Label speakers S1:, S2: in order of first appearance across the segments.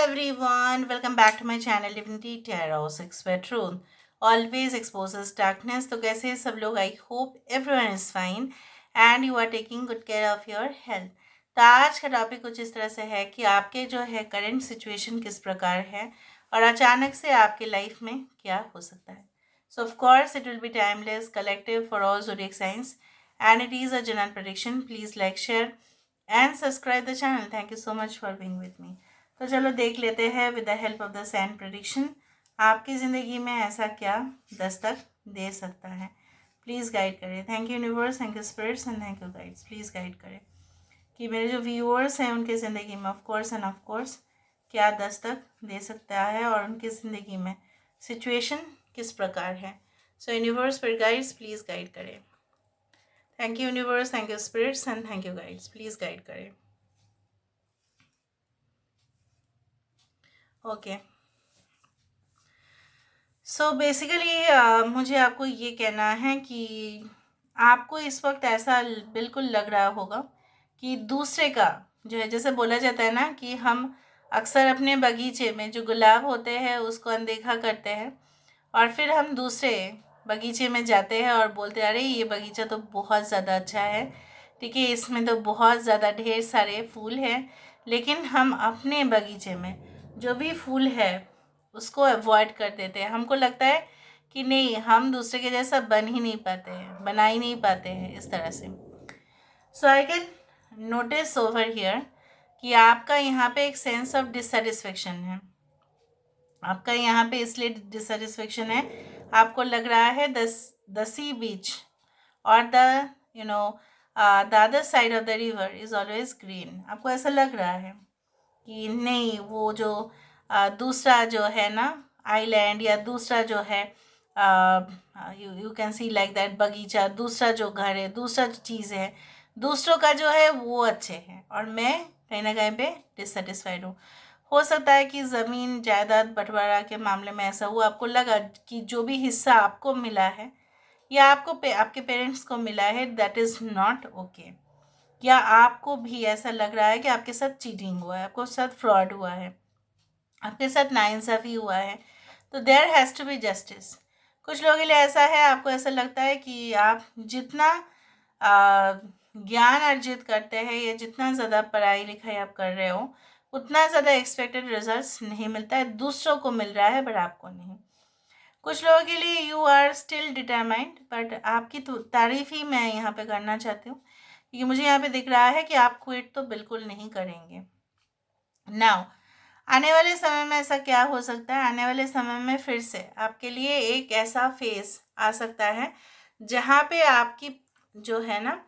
S1: everyone, welcome back to my channel Divinity Tarot 6 Truth always exposes darkness. तो कैसे हैं सब लोग? I hope everyone is fine and you are taking good care of your health. तो आज का topic कुछ इस तरह से है कि आपके जो है करंट सिचुएशन किस प्रकार है और अचानक से आपके लाइफ में क्या हो सकता है। सो of course it will be timeless collective for all zodiac signs and it is a general prediction. Please like, share and subscribe the channel. Thank you so much for being with me. तो चलो देख लेते हैं with the help of the sand prediction आपकी ज़िंदगी में ऐसा क्या दस्तक दे सकता है। प्लीज़ गाइड करें। Thank you universe, thank you spirits and thank you guides. Please guide करें कि मेरे जो व्यूअर्स हैं उनके ज़िंदगी में ऑफ कोर्स क्या दस्तक दे सकता है और उनकी ज़िंदगी में सिचुएशन किस प्रकार है। सो यूनिवर्स पर गाइड्स प्लीज़ गाइड करें। Thank you universe, thank you spirits and thank you guides. Please guide करें। ओके, सो बेसिकली मुझे आपको ये कहना है कि आपको इस वक्त ऐसा बिल्कुल लग रहा होगा कि दूसरे का जो है, जैसे बोला जाता है ना कि हम अक्सर अपने बगीचे में जो गुलाब होते हैं उसको अनदेखा करते हैं और फिर हम दूसरे बगीचे में जाते हैं और बोलते हैं अरे ये बगीचा तो बहुत ज़्यादा अच्छा है, ठीक है, इसमें तो बहुत ज़्यादा ढेर सारे फूल हैं, लेकिन हम अपने बगीचे में जो भी फूल है उसको अवॉइड कर देते हैं। हमको लगता है कि नहीं, हम दूसरे के जैसा बन ही नहीं पाते हैं, बना ही नहीं पाते हैं इस तरह से। So I can notice over here कि आपका यहाँ पे एक सेंस ऑफ डिससेटिस्फेक्शन है। आपका यहाँ पे इसलिए डिससेटिस्फेक्शन है, आपको लग रहा है द सी बीच और the you know the other side of the river is always green. आपको ऐसा लग रहा है कि नहीं, वो जो दूसरा जो है ना आइलैंड या दूसरा जो है you can see like that बगीचा, दूसरा जो घर है, दूसरा जो चीज़ है, दूसरों का जो है वो अच्छे हैं और मैं कहीं ना कहीं पे डिससेटिस्फाइड हूँ। हो सकता है कि ज़मीन जायदाद बंटवारा के मामले में ऐसा हुआ, आपको लगा कि जो भी हिस्सा आपको मिला है या आपके पेरेंट्स को मिला है दैट इज़ नॉट ओके, या आपको भी ऐसा लग रहा है कि आपके साथ चीटिंग हुआ है, आपको साथ फ्रॉड हुआ है, आपके साथ नाइंसाफ़ी हुआ है, तो there has to be justice. कुछ लोगों के लिए ऐसा है, आपको ऐसा लगता है कि आप जितना ज्ञान अर्जित करते हैं या जितना ज़्यादा पढ़ाई लिखाई आप कर रहे हो उतना ज़्यादा एक्सपेक्टेड रिजल्ट्स नहीं मिलता है, दूसरों को मिल रहा है बट आपको नहीं। कुछ लोगों के लिए you are still determined, but आपकी तो तारीफ़ ही मैं यहाँ पे करना चाहती हूँ क्योंकि मुझे यहाँ पे दिख रहा है कि आप क्विट तो बिल्कुल नहीं करेंगे। नाउ आने वाले समय में ऐसा क्या हो सकता है, आने वाले समय में फिर से आपके लिए एक ऐसा फेस आ सकता है जहाँ पे आपकी जो है ना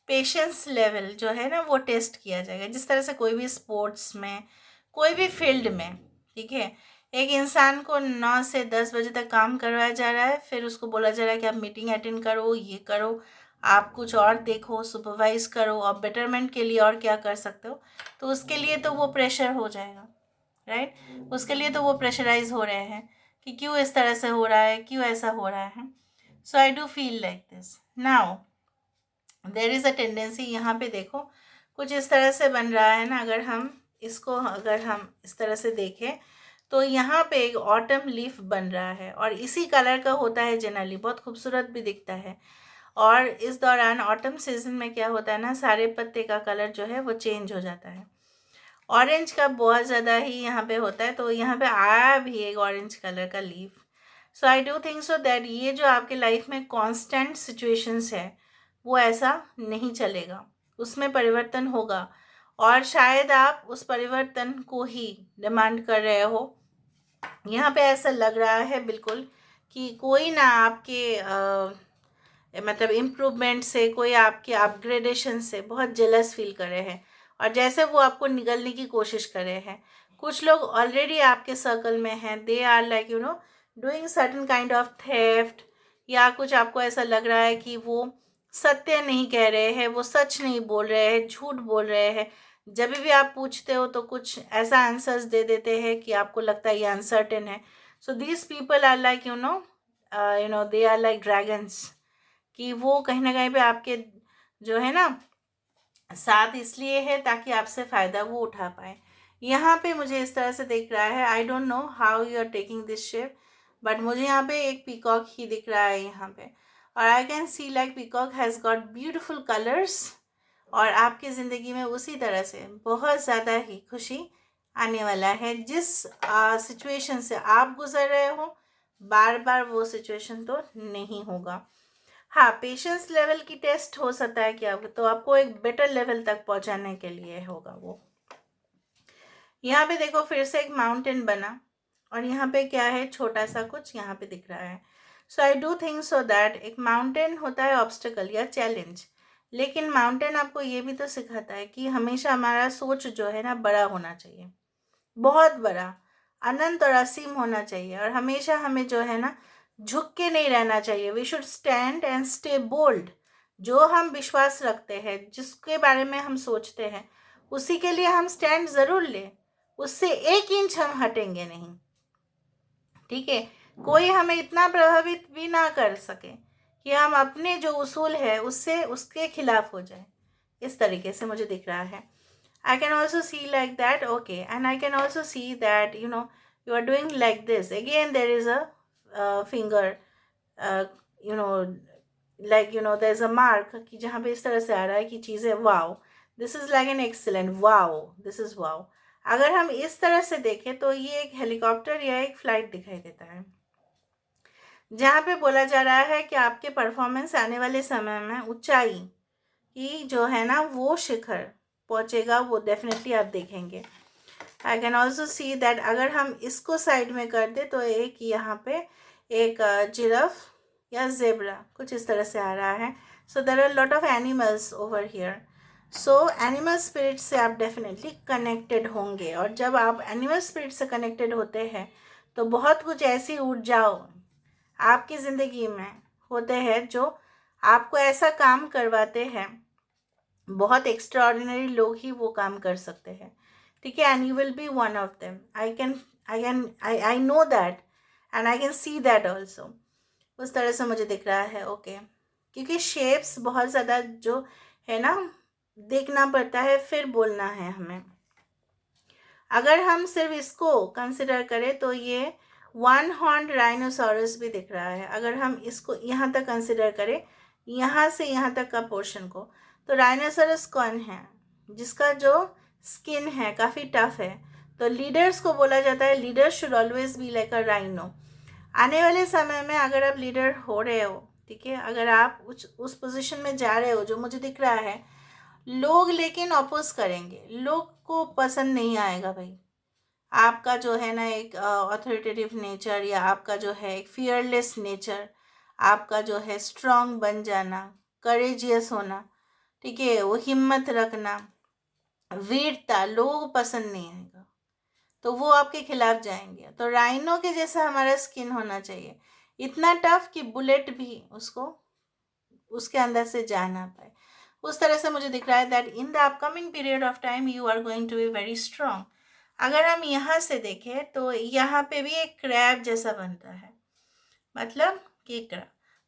S1: पेशेंस लेवल जो है ना वो टेस्ट किया जाएगा। जिस तरह से कोई भी स्पोर्ट्स में, कोई भी फील्ड में, ठीक है, एक इंसान को 9 से 10 बजे तक काम करवाया जा रहा है, फिर उसको बोला जा रहा है कि आप मीटिंग अटेंड करो, ये करो, आप कुछ और देखो, सुपरवाइज करो और बेटरमेंट के लिए और क्या कर सकते हो, तो उसके लिए तो वो प्रेशर हो जाएगा, राइट। उसके लिए तो वो प्रेशराइज हो रहे हैं कि क्यों इस तरह से हो रहा है, क्यों ऐसा हो रहा है। So I do feel like this. Now there is a tendency, यहाँ पे देखो कुछ इस तरह से बन रहा है ना, अगर हम इस तरह से देखें तो यहाँ पे एक ऑटम लीफ बन रहा है और इसी कलर का होता है जनरली, बहुत खूबसूरत भी दिखता है। और इस दौरान ऑटम सीजन में क्या होता है ना, सारे पत्ते का कलर जो है वो चेंज हो जाता है। ऑरेंज का बहुत ज़्यादा ही यहाँ पे होता है, तो यहाँ पे आया भी एक ऑरेंज कलर का leaf. So I do think so that ये जो आपके लाइफ में कांस्टेंट सिचुएशंस है वो ऐसा नहीं चलेगा, उसमें परिवर्तन होगा और शायद आप उस परिवर्तन को ही डिमांड कर रहे हो। यहाँ पे ऐसा लग रहा है बिल्कुल कि कोई ना आपके मतलब इम्प्रूवमेंट से, कोई आपके अपग्रेडेशन से बहुत जेलस फील कर रहे हैं और जैसे वो आपको निगलने की कोशिश कर रहे हैं। कुछ लोग ऑलरेडी आपके सर्कल में हैं, they are like doing certain kind of theft, या कुछ आपको ऐसा लग रहा है कि वो सत्य नहीं कह रहे हैं, वो सच नहीं बोल रहे हैं, झूठ बोल रहे हैं। जब भी आप पूछते हो तो कुछ ऐसा आंसर्स दे देते हैं कि आपको लगता है ये अनसर्टेन है। So these people are like they are like dragons, कि वो कहीं ना कहीं पे आपके जो है ना साथ इसलिए है ताकि आपसे फ़ायदा वो उठा पाए। यहाँ पे मुझे इस तरह से दिख रहा है, I don't know how you are taking this shape, but मुझे यहाँ पे एक पीकॉक ही दिख रहा है यहाँ पे, और I can see like peacock has got beautiful colours, और आपकी ज़िंदगी में उसी तरह से बहुत ज़्यादा ही खुशी आने वाला है। जिस सिचुएशन से आप गुजर रहे हो, बार बार वो सिचुएशन तो नहीं होगा। हाँ, पेशेंस लेवल की टेस्ट हो सकता है कि आप, तो आपको एक बेटर लेवल तक पहुंचाने के लिए होगा वो। यहाँ पे देखो फिर से एक माउंटेन बना, और यहाँ पे क्या है, छोटा सा कुछ यहाँ पे दिख रहा है। So I do think so that एक माउंटेन होता है ऑब्स्टेकल या चैलेंज, लेकिन माउंटेन आपको ये भी तो सिखाता है कि हमेशा हमारा सोच जो है ना बड़ा होना चाहिए, बहुत बड़ा, अनंत और असीम होना चाहिए, और हमेशा हमें जो है ना झुक के नहीं रहना चाहिए। We should stand and stay bold. जो हम विश्वास रखते हैं, जिसके बारे में हम सोचते हैं, उसी के लिए हम स्टैंड ज़रूर लें, उससे 1 इंच हम हटेंगे नहीं, ठीक है। कोई हमें इतना प्रभावित भी ना कर सके कि हम अपने जो उसूल है उससे उसके खिलाफ हो जाए। इस तरीके से मुझे दिख रहा है। I can also see like that, okay, and I can also see that you are doing like this. Again, there is a finger, uh, you know, like there's a mark कि जहाँ पे इस तरह से आ रहा है कि चीज़ें wow, this is like an excellent, wow, this is wow. अगर हम इस तरह से देखें तो ये एक हेलीकॉप्टर या एक फ्लाइट दिखाई देता है, जहाँ पे बोला जा रहा है कि आपके परफॉर्मेंस आने वाले समय में ऊंचाई की जो है ना वो शिखर पहुँचेगा, वो डेफिनेटली आप देखेंगे। I can also see that अगर हम इसको साइड में कर दे तो एक यहाँ पे एक जिराफ या जेब्रा कुछ इस तरह से आ रहा है। So there are lot of animals over here. So animal spirit से आप डेफिनेटली कनेक्टेड होंगे, और जब आप एनिमल स्पिरिट से कनेक्टेड होते हैं तो बहुत कुछ ऐसी ऊर्जाओं आपकी ज़िंदगी में होते हैं जो आपको ऐसा काम करवाते हैं, बहुत एक्स्ट्राऑर्डिनरी लोग ही वो काम कर सकते हैं, ठीक है। And you will be one of them. I know that, and I can see that also. उस तरह से मुझे दिख रहा है, ओके। क्योंकि शेप्स बहुत ज़्यादा जो है ना देखना पड़ता है, फिर बोलना है हमें। अगर हम सिर्फ इसको कंसिडर करें तो ये 1 हॉर्न राइनोसॉरस भी दिख रहा है। अगर हम इसको यहाँ तक कंसिडर करें, यहाँ से यहाँ तक का पोर्शन को, तो राइनोसॉरस कौन है, जिसका जो स्किन है काफ़ी टफ है। तो लीडर्स को बोला जाता है leader should always be like a rhino. आने वाले समय में अगर आप लीडर हो रहे हो, ठीक है, अगर आप उस पोजीशन में जा रहे हो जो मुझे दिख रहा है, लोग लेकिन अपोज करेंगे, लोग को पसंद नहीं आएगा भाई आपका जो है ना एक ऑथोरिटेटिव नेचर, या आपका जो है एक फियरलेस नेचर, आपका जो है स्ट्रांग बन जाना, करेजियस होना, ठीक है, वो हिम्मत रखना, वीरता, लोगों को पसंद नहीं आएगा, तो वो आपके खिलाफ जाएंगे। तो राइनो के जैसा हमारा स्किन होना चाहिए, इतना टफ कि बुलेट भी उसको उसके अंदर से जा ना पाए। उस तरह से मुझे दिख रहा है that in the upcoming period of time you are going to be very strong. अगर हम यहाँ से देखें तो यहाँ पे भी एक क्रैब जैसा बनता है, मतलब केकड़ा,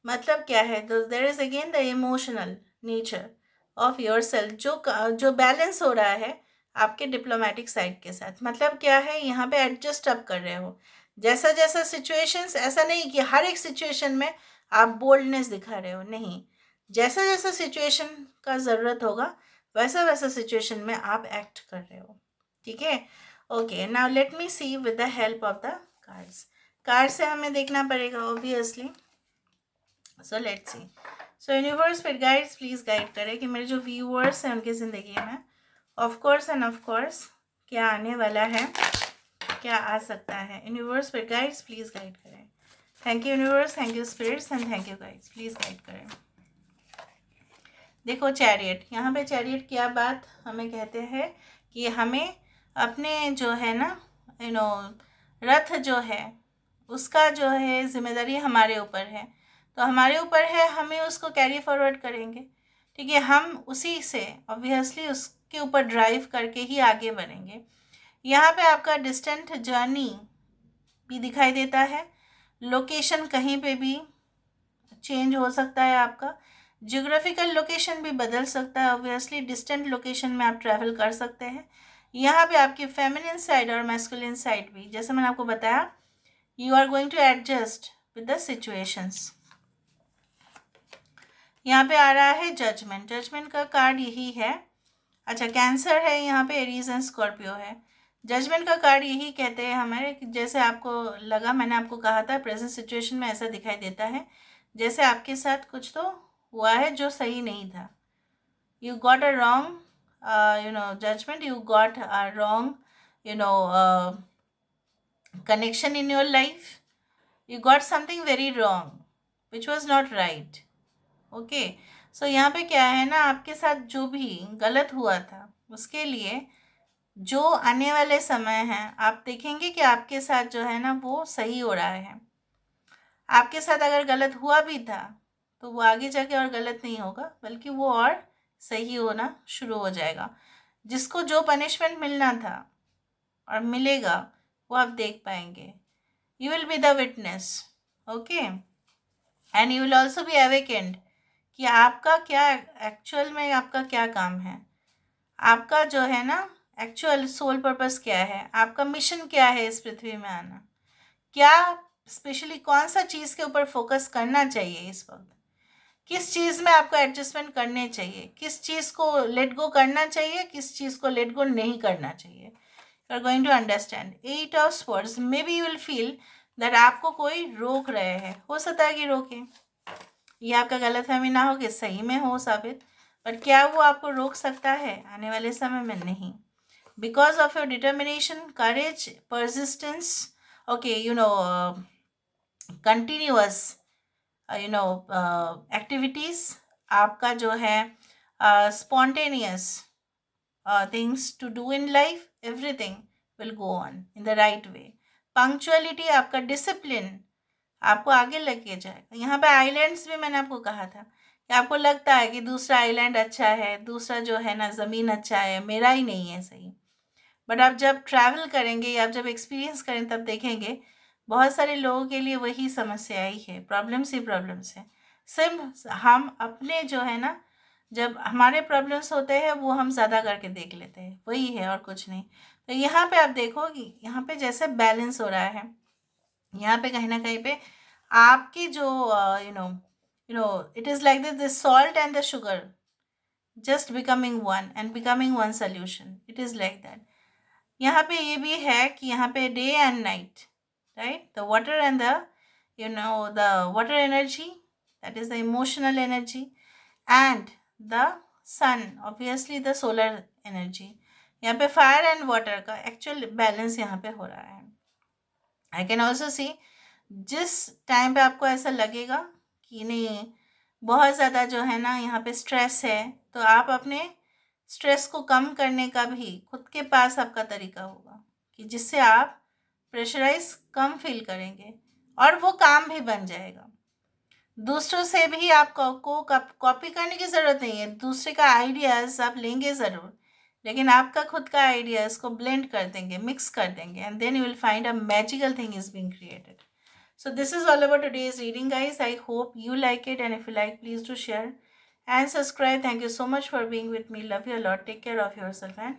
S1: मतलब क्या है, तो there is again the emotional nature of your self जो बैलेंस हो रहा है आपके डिप्लोमेटिक साइड के साथ। मतलब क्या है, यहाँ पे एडजस्ट आप कर रहे हो जैसा जैसा सिचुएशंस, ऐसा नहीं कि हर एक सिचुएशन में आप बोल्डनेस दिखा रहे हो, नहीं, जैसा जैसा सिचुएशन का ज़रूरत होगा वैसा वैसा सिचुएशन में आप एक्ट कर रहे हो, ठीक है। Okay, now let me see with the help of the cards. Card से हमें देखना पड़ेगा obviously. So let's see. So universe फिर गाइड्स प्लीज़ गाइड करें कि मेरे जो व्यूअर्स हैं उनकी ज़िंदगी में ऑफ कोर्स क्या आने वाला है, क्या आ सकता है। यूनिवर्स फिर गाइड्स प्लीज़ गाइड करें। Thank you universe, thank you spirits and thank you guides, please guide करें। देखो चैरियट, यहाँ पे चैरियट क्या बात हमें कहते हैं कि हमें अपने जो है ना रथ जो है उसका जो है जिम्मेदारी हमारे ऊपर है, तो हमारे ऊपर है, हमें उसको कैरी फॉरवर्ड करेंगे, ठीक है। हम उसी से ऑब्वियसली उसके ऊपर ड्राइव करके ही आगे बढ़ेंगे। यहाँ पे आपका डिस्टेंट जर्नी भी दिखाई देता है, लोकेशन कहीं पे भी चेंज हो सकता है, आपका जियोग्राफिकल लोकेशन भी बदल सकता है। ऑब्वियसली डिस्टेंट लोकेशन में आप ट्रैवल कर सकते हैं, यहाँ पे आपकी फेमिनिन साइड और मैस्कुलिन साइड भी, जैसे मैंने आपको बताया, you are going to adjust with the situations. यहाँ पे आ रहा है जजमेंट। जजमेंट का कार्ड यही है। अच्छा, कैंसर है यहाँ पे, एरीज एंड स्कॉर्पियो है। जजमेंट का कार्ड यही कहते हैं हमारे कि जैसे आपको लगा, मैंने आपको कहा था प्रेजेंट सिचुएशन में ऐसा दिखाई देता है जैसे आपके साथ कुछ तो हुआ है जो सही नहीं था। You got a wrong judgement, you got a wrong connection in your life, you got something very wrong which was not right. Okay, so यहाँ पे क्या है ना, आपके साथ जो भी गलत हुआ था उसके लिए जो आने वाले समय हैं आप देखेंगे कि आपके साथ जो है ना वो सही हो रहा है। आपके साथ अगर गलत हुआ भी था तो वो आगे जाके और गलत नहीं होगा, बल्कि वो और सही होना शुरू हो जाएगा। जिसको जो पनिशमेंट मिलना था और मिलेगा वो आप देख पाएंगे। You will be the witness, okay, and you will also be awakened कि आपका क्या एक्चुअल में आपका क्या काम है, आपका जो है ना एक्चुअल सोल पर्पस क्या है, आपका मिशन क्या है इस पृथ्वी में आना, क्या स्पेशली कौन सा चीज़ के ऊपर फोकस करना चाहिए इस वक्त, किस चीज़ में आपको एडजस्टमेंट करने चाहिए, किस चीज़ को लेट गो करना चाहिए, किस चीज़ को लेट गो नहीं करना चाहिए। You are going to understand. 8 of swords, maybe you will feel that आपको कोई रोक रहे हैं, हो सकता है कि रोके, ये आपका गलतफहमी ना हो कि सही में हो साबित, पर क्या वो आपको रोक सकता है आने वाले समय में? नहीं। Because of your determination, courage, persistence, okay, continuous activities, आपका जो है spontaneous things to do in life, everything will go on in the right way. Punctuality, आपका डिसिप्लिन आपको आगे लेके जाएगा। यहाँ पे आइलैंड्स भी मैंने आपको कहा था कि आपको लगता है कि दूसरा आइलैंड अच्छा है, दूसरा जो है ना ज़मीन अच्छा है, मेरा ही नहीं है सही, बट आप जब ट्रैवल करेंगे या आप जब एक्सपीरियंस करें तब देखेंगे बहुत सारे लोगों के लिए वही समस्या ही है, प्रॉब्लम्स ही प्रॉब्लम्स है। सिर्फ हम अपने जो है ना, जब हमारे प्रॉब्लम्स होते हैं वो हम ज़्यादा करके देख लेते हैं, वही है और कुछ नहीं। तो यहाँ पे आप देखो कि यहाँ पे जैसे बैलेंस हो रहा है, यहाँ पे कहीं ना कहीं पे आपकी जो it is like this salt and the sugar just becoming one and becoming one solution, it is like that. यहाँ पे ये भी है कि यहाँ पे day and night, right, the water and the the water energy, that is the emotional energy, and the sun, obviously the solar energy. यहाँ पे फायर एंड वाटर का एक्चुअल बैलेंस यहाँ पे हो रहा है। आई कैन ऑल्सो सी जिस time पे आपको ऐसा लगेगा कि नहीं बहुत ज़्यादा जो है ना यहाँ पे स्ट्रेस है, तो आप अपने स्ट्रेस को कम करने का भी खुद के पास आपका तरीका होगा कि जिससे आप प्रेशराइज कम फील करेंगे और वो काम भी बन जाएगा। दूसरों से भी आपको कॉपी करने की ज़रूरत नहीं है, दूसरे का आइडियाज़ आप लेंगे ज़रूर, लेकिन आपका खुद का आइडियाज़ को ब्लेंड कर देंगे, मिक्स कर देंगे, and then you will find a magical thing is being created. So this is all about today's reading, guys. I hope you like it, and if you like, please do share and subscribe. Thank you so much for being with me. Love you a lot. Take care of yourself and